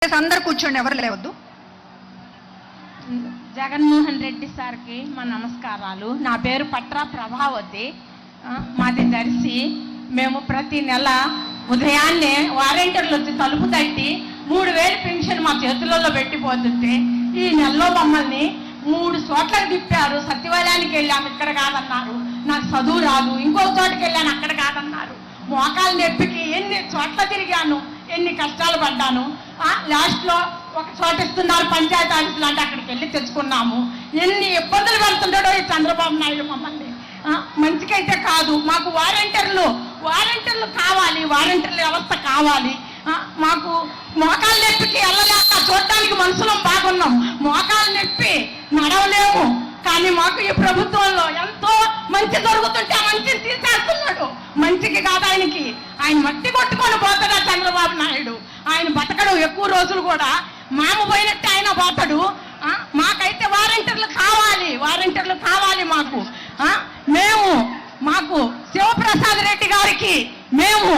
అందరు కూర్చోండి, ఎవరు లేవద్దు. జగన్మోహన్ రెడ్డి సార్కి మా నమస్కారాలు. నా పేరు పట్రా ప్రభావతి, మాది దర్శి. మేము ప్రతి నెల ఉదయాన్నే వాలంటీర్లు వచ్చి తలుపు తట్టి 3000 పెన్షన్ మా చేతులలో పెట్టిపోతుంటే ఈ నెలలో మమ్మల్ని 3 చోట్లకు తిప్పారు. సచివాలయానికి వెళ్ళాము, ఇక్కడ కాదన్నారు. నాకు చదువు రాదు. ఇంకో చోటుకి వెళ్ళాను, అక్కడ కాదన్నారు. మోకాలు నొప్పికి ఎన్ని చోట్ల తిరిగాను, ఎన్ని కష్టాలు పడ్డాను. లాస్ట్లో ఒక చోట ఇస్తున్నారు పంచాయతీ ఆఫీసులు అంటే అక్కడికి వెళ్ళి తెచ్చుకున్నాము. ఎన్ని ఇబ్బందులు పడుతుంటాడో ఈ చంద్రబాబు నాయుడు మమ్మల్ని. మంచికైతే కాదు, మాకు వాలంటీర్లు కావాలి, వాలంటీర్ల వ్యవస్థ కావాలి. మాకు మోకాలు నొప్పికి వెళ్ళలేక చూడటానికి మనుషులం బాగున్నాం, మోకాలు నొప్పి నడవలేము. కానీ మాకు ఈ ప్రభుత్వంలో ఎంతో మంచి జరుగుతుంటే ఆ మంచిని తీసేస్తున్నాడు. మంచికి కాదు ఆయనకి, ఆయన మట్టి కొట్టుకొని పోతాడా చంద్రబాబు నాయుడు. ఆయన బతకడు ఎక్కువ రోజులు కూడా, మామ పోయినట్టే ఆయన పోతాడు. మాకైతే వాలంటీర్లు కావాలి మాకు శివప్రసాద్ రెడ్డి గారికి మేము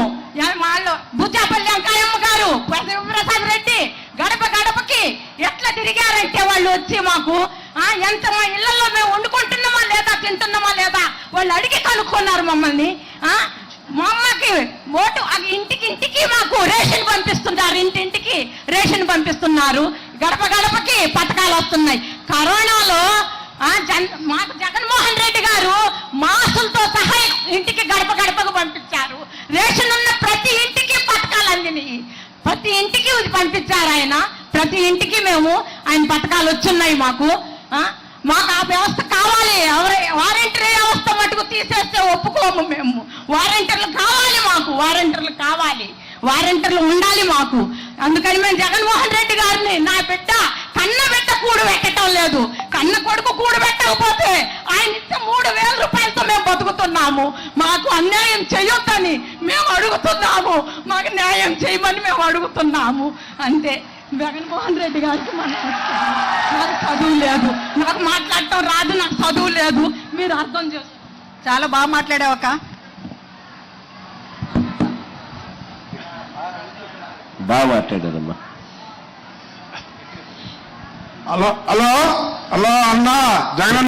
వాళ్ళు బుచ్చాపల్లి అంకాయమ్మ గారు శివప్రసాద్ రెడ్డి గడప గడపకి ఎట్లా తిరిగారంటే వాళ్ళు వచ్చి మాకు ఎంత మా ఇళ్లలో మేము వండుకుంటున్నామా లేదా, తింటున్నామా లేదా వాళ్ళు అడిగి కనుక్కున్నారు మమ్మల్ని. మా అమ్మకి ఓటు ఇంటికి మాకు రేషన్ పంపిస్తున్నారు, ఇంటింటికి రేషన్ పంపిస్తున్నారు. గడప గడపకి పథకాలు వస్తున్నాయి. కరోనాలో మాకు జగన్మోహన్ రెడ్డి గారు మాసులతో సహా ఇంటికి గడప గడపకు పంపించారు. రేషన్ ఉన్న ప్రతి ఇంటికి పథకాలు అందినాయి, ప్రతి ఇంటికి పంపించారు ఆయన. ప్రతి ఇంటికి ఆయన పథకాలు వచ్చున్నాయి మాకు. మాకు ఆ వ్యవస్థ కావాలి. వాలంటీర్ వ్యవస్థ మటుకు తీసేస్తే ఒప్పుకోము మేము. వాలంటీర్లు కావాలి మాకు, వాలంటీర్లు ఉండాలి మాకు. అందుకని మేము జగన్మోహన్ రెడ్డి గారిని, నా బిడ్డ కన్న బిడ్డ కూడు పెట్టడం లేదు, కన్న కొడుకు కూడు పెట్టకపోతే ఆయన ఇచ్చే 3000 రూపాయలతో మేము బతుకుతున్నాము. మాకు అన్యాయం చేయొద్దని మేము అడుగుతున్నాము, మాకు న్యాయం చేయమని మేము అడుగుతున్నాము. అంతే. జగన్మోహన్ రెడ్డి గారికి నాకు చదువు లేదు, నాకు మాట్లాడటం రాదు, నాకు చదువు లేదు, మీరు అర్థం చేసుకో. చాలా బాగా మాట్లాడావక్క. బాగా మాట్లాడారమ్మా. హలో అన్నా, జగన్